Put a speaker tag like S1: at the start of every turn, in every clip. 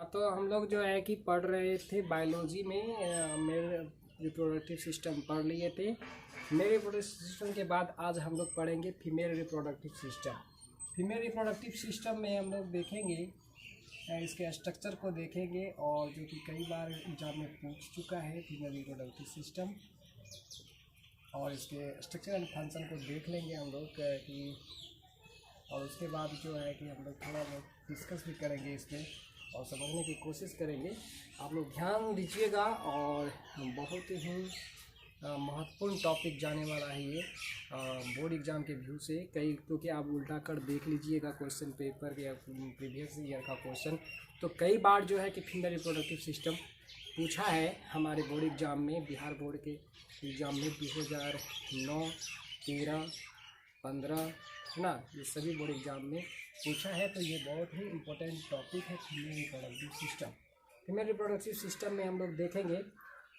S1: तो हम लोग जो है कि पढ़ रहे थे बायोलॉजी में मेल रिप्रोडक्टिव सिस्टम पढ़ लिए थे। मेल रिप्रोडक्टिव सिस्टम के बाद आज हम लोग पढ़ेंगे female reproductive system. Female reproductive system में हम लोग देखेंगे इसके स्ट्रक्चर को देखेंगे और जो कि कई बार एग्जाम में पूछ चुका है फीमेल रिप्रोडक्टिव सिस्टम, और इसके स्ट्रक्चर एंड फंक्शन को देख लेंगे हम लोग कि, और उसके बाद जो है कि हम लोग थोड़ा बहुत डिस्कस भी करेंगे इसमें और समझने की कोशिश करेंगे। आप लोग ध्यान दीजिएगा और बहुत ही महत्वपूर्ण टॉपिक जाने वाला है ये बोर्ड एग्ज़ाम के व्यू से। कई क्योंकि आप उल्टा कर देख लीजिएगा क्वेश्चन पेपर या प्रीवियस ईयर का क्वेश्चन, तो कई बार जो है कि फीमेल रिप्रोडक्टिव सिस्टम पूछा है हमारे बोर्ड एग्ज़ाम में, बिहार बोर्ड के एग्ज़ाम में 2009, 13, 15 है ना, ये सभी बोर्ड एग्ज़ाम में पूछा है। तो ये बहुत ही इम्पोर्टेंट टॉपिक है female reproductive system. Female reproductive system में हम लोग देखेंगे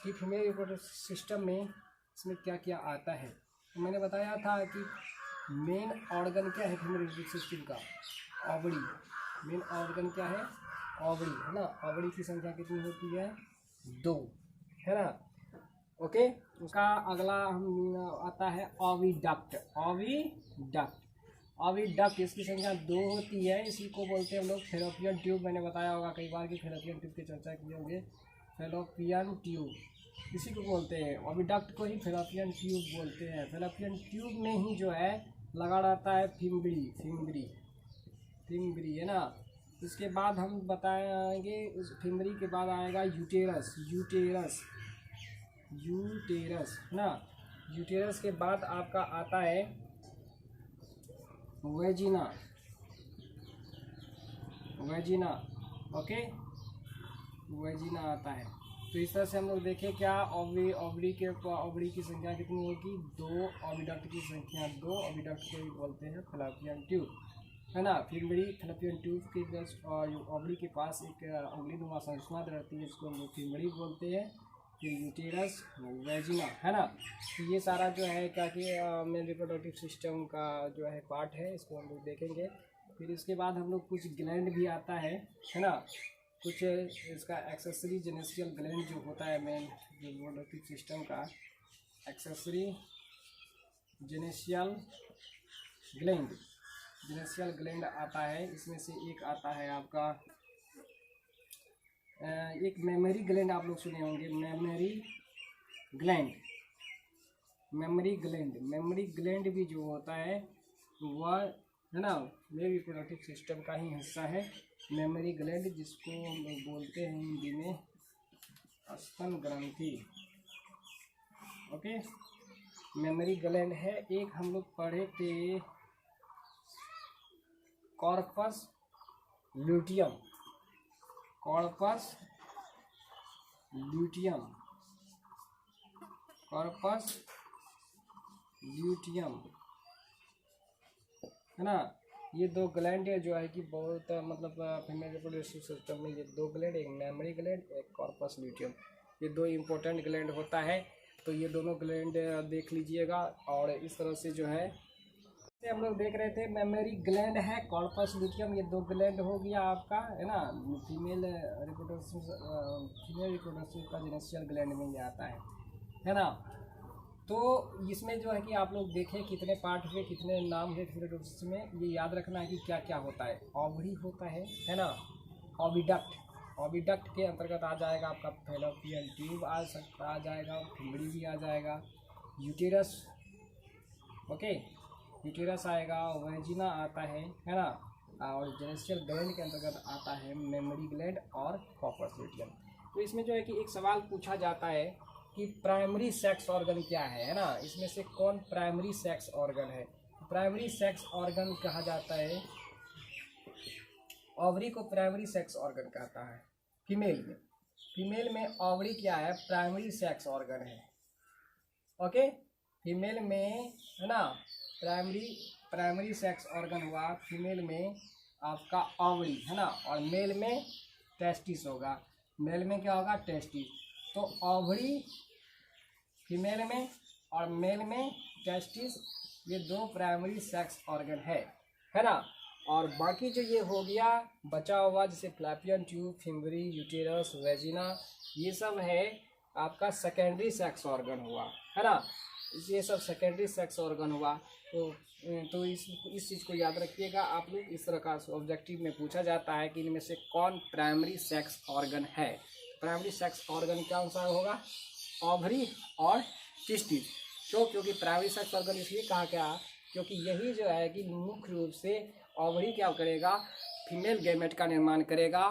S1: कि फीमेल रिप्रोडक्टिव सिस्टम में इसमें क्या क्या आता है। तो मैंने बताया था कि मेन ऑर्गन क्या है फीमेल रिप्रोडक्टिव सिस्टम का, ओवरी। मेन ऑर्गन क्या है, ओवरी है ना। ओवरी की संख्या कितनी होती है, 2 है ना। ओके, उसका अगला हम आता है ओविडक्ट। ओविडक्ट ओविडक्ट इसकी संख्या 2 होती है। इसी को बोलते हैं हम लोग फैलोपियन ट्यूब। मैंने बताया होगा कई बार कि फैलोपियन ट्यूब की चर्चा किए होंगे। फैलोपियन ट्यूब इसी को बोलते हैं, ओविडक्ट को ही फैलोपियन ट्यूब बोलते हैं। फैलोपियन ट्यूब में ही जो है लगा रहता है फिम्बरी है ना। इसके बाद हम बताएंगे, उस फिम्बरी के बाद आएगा यूटेरस ना। यूटेरस के बाद आपका आता है वेजिना। ओके, वेजिना आता है। तो इस तरह से हम लोग देखें क्या ओवरी की संख्या कितनी होगी, 2। ओविडक्ट की संख्या 2। ओविडक्ट को भी बोलते हैं फैलोपियन ट्यूब है ना। फिम्बरी फैलोपियन ट्यूब के जस्ट और ओवरी के पास एक उंगलीनुमा संरचना रहती है, इसको हम लोग फिम्बरी बोलते हैं। फिर यूटेरस, वेजिना है ना। तो ये सारा जो है क्या कि मेल रिप्रोडक्टिव सिस्टम का जो है पार्ट है, इसको हम लोग देखेंगे। फिर इसके बाद हम लोग कुछ ग्लैंड भी आता है ना। कुछ इसका एक्सेसरी जेनेसियल ग्लैंड जो होता है मेल रिप्रोडक्टिव सिस्टम का, एक्सेसरी जेनेसियल ग्लैंड आता है। इसमें से एक आता है आपका एक मेमोरी ग्लैंड, आप लोग सुने होंगे मेमोरी ग्लैंड भी जो होता है वह है ना मेल रिप्रोडक्टिव सिस्टम का ही हिस्सा है। मेमोरी ग्लैंड जिसको हम लोग बोलते हैं हिंदी में स्तन ग्रंथि। ओके, मेमोरी ग्लैंड है। एक हम लोग पढ़े थे कॉर्पस ल्यूटियम। है ना। ये 2 ग्लैंड है जो है कि बहुत मतलब फीमेल रिप्रोडक्टिव सिस्टम में ये 2 ग्लैंड, एक मेमोरी ग्लैंड, एक कॉर्पस ल्यूटियम, ये 2 इम्पोर्टेंट ग्लैंड होता है। तो ये दोनों ग्लैंड देख लीजिएगा। और इस तरह से जो है हम लोग देख रहे थे मेमोरी ग्लैंड है, कॉर्पस ल्यूटियम, ये 2 ग्लैंड हो गया आपका है ना। फीमेल रिप्रोडक्टिव का जेनेसियल ग्लैंड में ये आता है ना। तो इसमें जो है कि आप लोग देखें कितने पार्ट हुए, कितने नाम है फीमेल रिप्रोडक्टिव में। ये याद रखना है कि क्या क्या होता है। ओवरी होता है ना। ओविडक्ट के अंतर्गत आ जाएगा आपका फैलोपियन ट्यूब आ जाएगा, फिम्बरी भी आ जाएगा, यूटेरस। ओके, यूटेरस आएगा, वेजिना आता है ना। और जेनेसियल ग्लैंड के अंतर्गत आता है मेमोरी ग्लैंड और कॉर्पस ल्यूटियम। तो इसमें जो है कि एक सवाल पूछा जाता है कि प्राइमरी सेक्स ऑर्गन क्या है ना। इसमें से कौन प्राइमरी सेक्स ऑर्गन है। प्राइमरी सेक्स ऑर्गन कहा जाता है, ओवरी को प्राइमरी सेक्स ऑर्गन कहता है। फीमेल में ओवरी क्या है, प्राइमरी सेक्स ऑर्गन है। ओके, फीमेल में है ना प्राइमरी सेक्स ऑर्गन हुआ फीमेल में आपका ओवरी है ना। और मेल में टेस्टिस होगा। मेल में क्या होगा, टेस्टिस। तो ओवरी फीमेल में और मेल में टेस्टिस, ये 2 प्राइमरी सेक्स ऑर्गन है ना। और बाकी जो ये हो गया बचा हुआ जैसे फ्लैपियन ट्यूब, फिम्बरी, यूटेरस, वेजिना, ये सब है आपका सेकेंडरी सेक्स ऑर्गन हुआ, है ना। ये सब सेकेंडरी सेक्स ऑर्गन हुआ। तो इस चीज़ को याद रखिएगा आप लोग। इस तरह का ऑब्जेक्टिव में पूछा जाता है कि इनमें से कौन प्राइमरी सेक्स ऑर्गन है। प्राइमरी सेक्स ऑर्गन कौन सा होगा? ओवरी और टेस्टिस। क्योंकि प्राइमरी सेक्स ऑर्गन इसलिए कहा गया क्योंकि यही जो है कि मुख्य रूप से ओवरी क्या करेगा? फीमेल गैमेट का निर्माण करेगा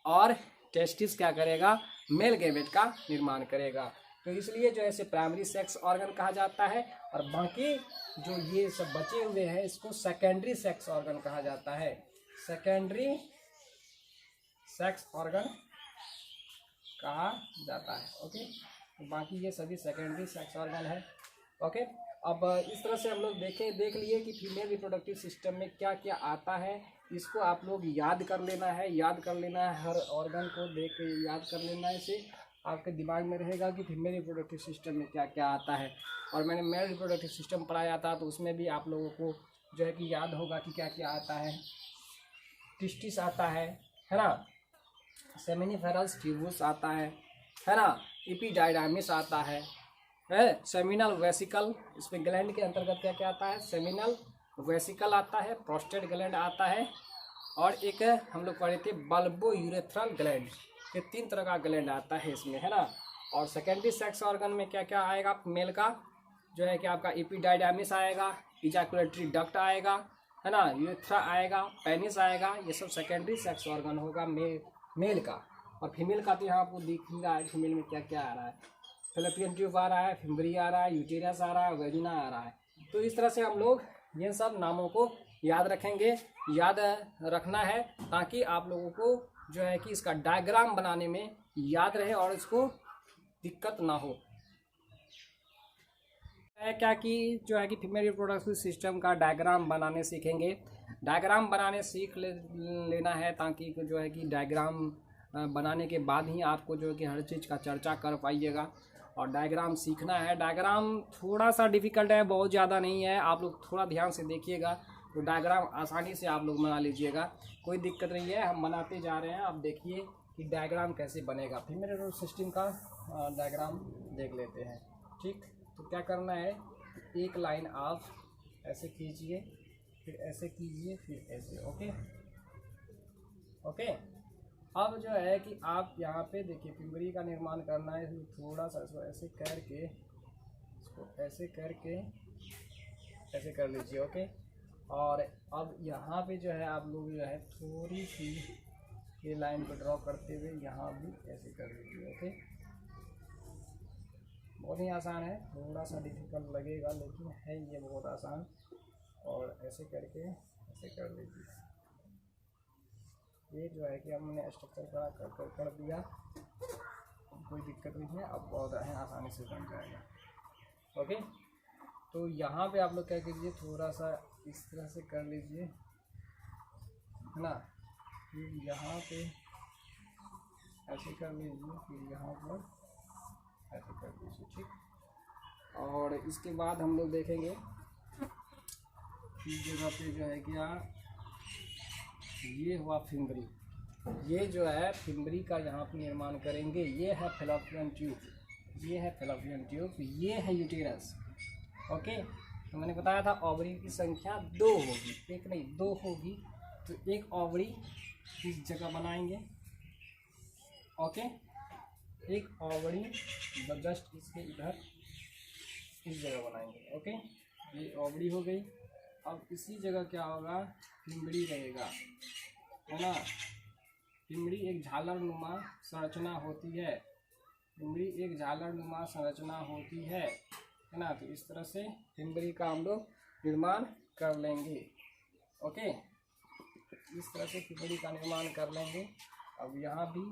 S1: और टेस्टिस क्या करेगा? मेल गैमेट का निर्माण करेगा। तो इसलिए जो है इसे प्राइमरी सेक्स ऑर्गन कहा जाता है। और बाकी जो ये सब बचे हुए हैं इसको सेकेंडरी सेक्स ऑर्गन कहा जाता है। सेकेंडरी सेक्स ऑर्गन कहा जाता है। ओके, तो बाकी ये सभी सेकेंडरी सेक्स ऑर्गन है। ओके, अब इस तरह से हम लोग देख लिए कि फीमेल रिप्रोडक्टिव सिस्टम में क्या क्या आता है। इसको आप लोग याद कर लेना है, हर ऑर्गन को देख के याद कर लेना है। इसे आपके दिमाग में रहेगा कि फीमेल रिप्रोडक्टिव सिस्टम में क्या क्या आता है। और मैंने मेल रिप्रोडक्टिव सिस्टम पढ़ाया था तो उसमें भी आप लोगों को जो है कि याद होगा कि क्या क्या आता है। टेस्टिस आता है ना। सेमिनिफेरस ट्यूबुस आता है ना। एपिडाइडाइमिस आता है सेमिनल वेसिकल। इसमें ग्लैंड के अंतर्गत क्या क्या आता है? सेमिनल वेसिकल आता है, प्रोस्टेट ग्लैंड आता है, और एक हम लोग पढ़े थे बल्बो यूरेथ्रल ग्लैंड। ये 3 तरह का ग्लैंड आता है इसमें, है ना। और सेकेंडरी सेक्स ऑर्गन में क्या क्या आएगा? मेल का जो है कि आपका एपिडाइडाइमिस आएगा, इजैकुलेटरी डक्ट आएगा, है ना, यूरेथ्रा आएगा, पेनिस आएगा। ये सब सेकेंडरी सेक्स ऑर्गन होगा मेल का। और फीमेल का तो यहाँ आपको दिख ही रहा है फीमेल में क्या क्या आ रहा है। फैलोपियन ट्यूब आ रहा है, फिम्बरी आ रहा है, यूटेरस आ रहा है, वेजिना आ रहा है। तो इस तरह से हम लोग ये सब नामों को याद रखेंगे, याद रखना है ताकि आप लोगों को जो है कि इसका डायग्राम बनाने में याद रहे और इसको दिक्कत ना हो। क्या कि जो है कि फीमेल रिप्रोडक्टिव सिस्टम का डायग्राम बनाने सीखेंगे। डायग्राम बनाने सीख लेना है ताकि जो है कि डायग्राम बनाने के बाद ही आपको जो है कि हर चीज़ का चर्चा कर पाइएगा। और डायग्राम सीखना है। डायग्राम थोड़ा सा डिफ़िकल्ट है, बहुत ज़्यादा नहीं है। आप लोग थोड़ा ध्यान से देखिएगा तो डायग्राम आसानी से आप लोग बना लीजिएगा, कोई दिक्कत नहीं है। हम बनाते जा रहे हैं, आप देखिए कि डायग्राम कैसे बनेगा। फीमेल रिप्रोडक्टिव सिस्टम का डायग्राम देख लेते हैं। ठीक, तो क्या करना है? एक लाइन आप ऐसे खींचिए, फिर ऐसे कीजिए, फिर ऐसे। Okay okay. अब जो है कि आप यहाँ पे देखिए फिम्बरी का निर्माण करना है। थोड़ा सा इसको ऐसे करके, इसको ऐसे करके ऐसे कर लीजिए। ओके, और अब यहाँ पे जो है आप लोग जो है थोड़ी सी ये लाइन को ड्रॉ करते हुए यहाँ भी ऐसे कर लीजिए। ओके, बहुत ही आसान है, थोड़ा सा डिफिकल्ट लगेगा लेकिन है ये बहुत आसान। और ऐसे करके ऐसे कर लीजिए। ये जो है कि हमने स्ट्रक्चर कर दिया, कोई दिक्कत नहीं है। अब बहुत है, आसानी से बन जाएगा। ओके, तो यहाँ पे आप लोग क्या कीजिए, थोड़ा सा इस तरह से कर लीजिए, है ना। फिर यहाँ पे ऐसे कर लीजिए, फिर यहाँ पर ऐसे कर लीजिए। ठीक, और इसके बाद हम लोग देखेंगे इस जगह पे जो है क्या, ये हुआ फिम्बरी। ये जो है फिम्बरी का यहाँ पे निर्माण करेंगे। ये है फैलोपियन ट्यूब, ये है फैलोपियन ट्यूब, ये है यूटेरस। ओके, तो मैंने बताया था ओवरी की संख्या 2 होगी, एक नहीं 2 होगी। तो एक ओवरी इस जगह बनाएंगे। ओके, एक ओवरी जस्ट इसके इधर इस जगह बनाएंगे। ओके, ये ओवरी हो गई। अब इसी जगह क्या होगा, फिम्बरी रहेगा, है ना। फिम्बरी एक झालरनुमा संरचना होती है, फिम्बरी एक झालरनुमा संरचना होती है ना। तो इस तरह से फिम्बरी का हम लोग निर्माण कर लेंगे। ओके, इस तरह से फिम्बरी का निर्माण कर लेंगे। अब यहाँ भी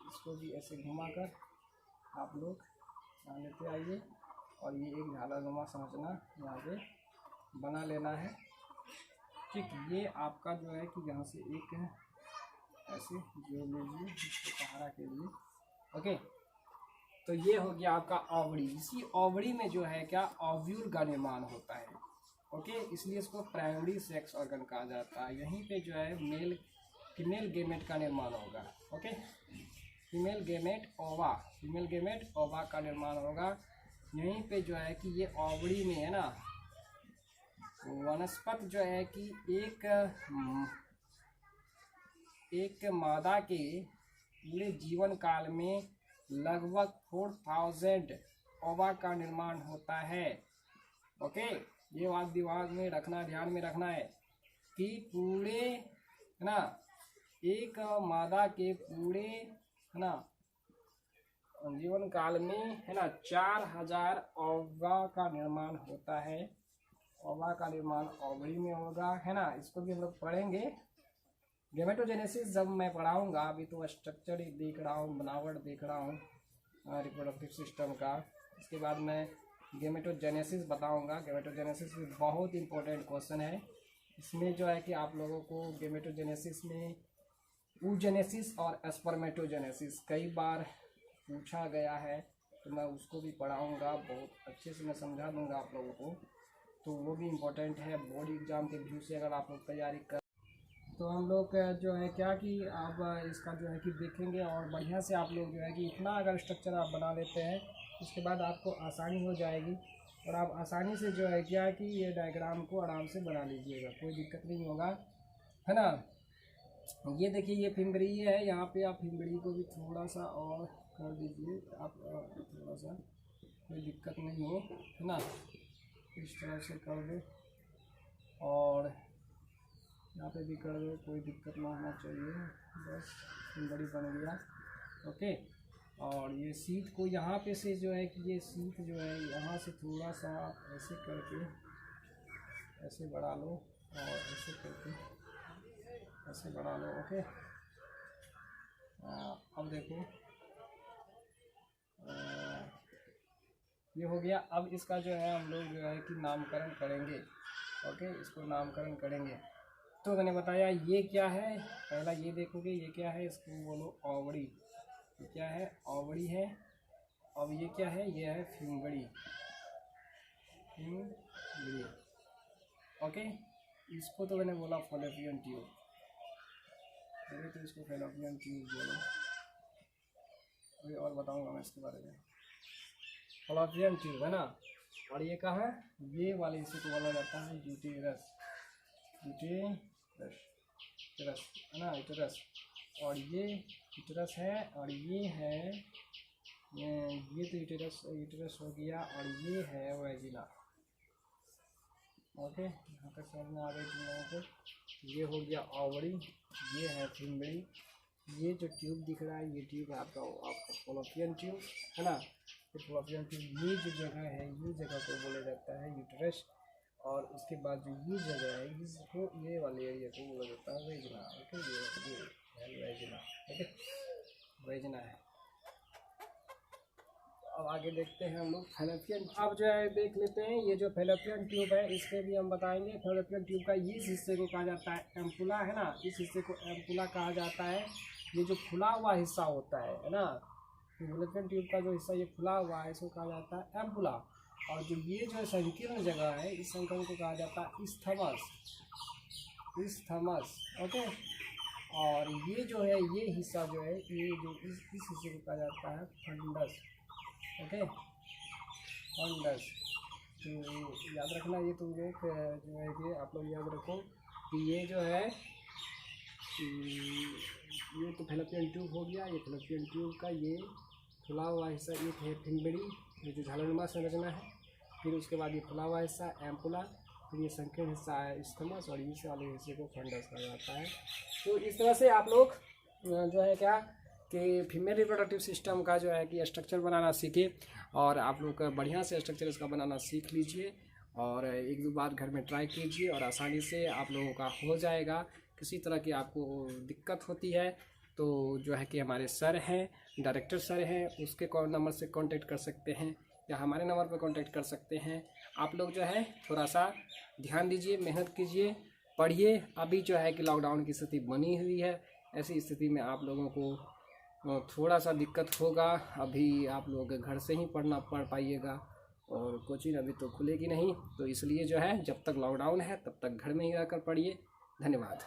S1: इसको भी ऐसे घुमाकर आप लोग यहाँ लेते आइए और ये एक झालरनुमा संरचना यहाँ पे बना लेना है। ठीक, ये आपका जो है कि यहाँ से एक ऐसे जोड़ लीजिए इसको सहारा के लिए। ओके, तो ये हो गया आपका ओवरी। इसी ओवरी में जो है क्या, ओव्यूल का निर्माण होता है। ओके, इसलिए इसको प्राइमरी सेक्स ऑर्गन कहा जाता है। यहीं पे जो है मेल फीमेल गेमेट का निर्माण होगा। ओके, फीमेल गेमेट ओवा का निर्माण होगा। यहीं पे जो है कि ये ओवरी में है ना, वनस्पत जो है कि एक मादा के पूरे जीवन काल में लगभग 4000 ओवा का निर्माण होता है। ओके, ये बात दिमाग में रखना, ध्यान में रखना है कि पूरे है ना एक मादा के पूरे है ना जीवन काल में है ना 4000 ओवा का निर्माण होता है। ओवा का निर्माण ओवरी में होगा, है ना। इसको भी हम लोग पढ़ेंगे। गेमेटोजेनेसिस जब मैं पढ़ाऊंगा, अभी तो स्ट्रक्चर ही देख रहा हूँ, बनावट देख रहा हूँ रिप्रोडक्टिव सिस्टम का। इसके बाद मैं गेमेटोजेनेसिस बताऊंगा। गेमेटोजेनेसिस भी बहुत इंपॉर्टेंट क्वेश्चन है। इसमें जो है कि आप लोगों को गेमेटोजेनेसिस में oogenesis और स्पर्मेटोजेनेसिस कई बार पूछा गया है, तो मैं उसको भी पढ़ाऊंगा। बहुत अच्छे से मैं समझा दूंगा आप लोगों को, तो वो भी इम्पोर्टेंट है बोर्ड एग्ज़ाम के व्यू से अगर आप लोग तैयारी कर। तो हम लोग जो है क्या कि आप इसका जो है कि देखेंगे, और बढ़िया से आप लोग जो है कि इतना अगर स्ट्रक्चर आप बना लेते हैं, उसके बाद आपको आसानी हो जाएगी, और आप आसानी से जो है क्या कि ये डायग्राम को आराम से बना लीजिएगा, कोई दिक्कत नहीं होगा, है ना। ये देखिए, ये फिंगड़ी है, यहाँ पे आप फिंगड़ी को भी थोड़ा सा और कर दीजिए आप, थोड़ा सा, कोई दिक्कत नहीं हो, है ना। इस तरह से कर दो, और यहाँ पे भी कर दो, कोई दिक्कत ना होना चाहिए, बस फिंगड़ी बन गया। ओके, और ये सीट को यहाँ पे से जो है कि ये सीट जो है यहाँ से थोड़ा सा ऐसे करके ऐसे बढ़ा लो, और ऐसे करके ऐसे बढ़ा लो। ओके, अब देखो ये हो गया। अब इसका जो है हम लोग जो है कि नामकरण करेंगे। ओके, इसको नामकरण करेंगे। तो मैंने बताया ये क्या है, पहला ये देखोगे ये क्या है, इसको बोलो ओवरी। ये क्या है, ओवरी है। अब ये क्या है, ये है फिंगड़ी। ओके, इसको तो मैंने बोला फॉलोपियन ट्यूब, तो इसको फॉलोपियन ट्यूब बोलो। अभी और बताऊंगा मैं इसके बारे में। फॉलोपियन ट्यूब है ना। और ये कहाँ है, ये वाले हिस्से को बोला जाता है यूटेरस। यूटेरस है ना, यूटेरस। और ये यूटेरस है, और ये है ये तो यूटेरस हो गया, और ये है वेजिना। ओके, यहाँ तक समझ में आ गई तुम लोगों को। ये हो गया ओवरी, ये है फिंगड़ी। ये जो ट्यूब दिख रहा है, ये ट्यूब है आपका फॉलोपियन ट्यूब, है ना। ये फॉलोपियन ट्यूब, ये जो जगह है, ये जगह को बोला जाता है यूटेरस। और उसके बाद जो ये जगह है, इसको, ये वाले एरिया को बोला जाता है वेजिना। ओके, ये वेजिना। ओके, वेजिना है। अब आगे देखते हैं हम लोग फैलोपियन। अब जो है देख लेते हैं, ये जो फैलोपियन ट्यूब है, इसके भी हम बताएंगे। फैलोपियन ट्यूब का इस हिस्से को कहा जाता है एम्पुला, है ना। इस हिस्से को एम्पुला कहा जाता है। ये जो फुला हुआ हिस्सा होता है ना, फैलोपियन ट्यूब का जो हिस्सा ये फुला हुआ है, इसको कहा जाता है एम्पुला। और जो ये जो संकीर्ण जगह है, इस संकीर्ण को कहा जाता है इस्थमस। ओके, और ये जो है, ये हिस्सा जो है, ये जो इस हिस्से को कहा जाता है फंडस। Okay, funds. तो याद रखना, ये तुम एक जो है कि आप लोग याद रखो कि ये जो है, ये तो फैलोपियन ट्यूब हो गया। ये फैलोपियन ट्यूब का ये फुला हुआ हिस्सा, ये है फिंगड़ी, ये जो झालरनुमा संरचना है। फिर उसके बाद ये फुला हुआ हिस्सा एम्पुला, फिर ये संकीर्ण हिस्सा है इस्थमस, और इस वाले हिस्से को फंडस कहा जाता है। तो इस तरह से आप लोग जो है क्या कि फीमेल रिप्रोडक्टिव सिस्टम का जो है कि स्ट्रक्चर बनाना सीखे, और आप लोग बढ़िया से स्ट्रक्चर इसका बनाना सीख लीजिए, और एक दो बार घर में ट्राई कीजिए, और आसानी से आप लोगों का हो जाएगा। किसी तरह की आपको दिक्कत होती है तो जो है कि हमारे सर हैं, डायरेक्टर सर हैं, उसके नंबर से कांटेक्ट कर सकते हैं, या हमारे नंबर पर कांटेक्ट कर सकते हैं। आप लोग जो है थोड़ा सा ध्यान दीजिए, मेहनत कीजिए, पढ़िए। अभी जो है कि लॉकडाउन की स्थिति बनी हुई है, ऐसी स्थिति में आप लोगों को थोड़ा सा दिक्कत होगा। अभी आप लोग घर से ही पढ़ पाइएगा, और कोचिंग अभी तो खुलेगी नहीं, तो इसलिए जो है जब तक लॉकडाउन है तब तक घर में ही रहकर पढ़िए। धन्यवाद।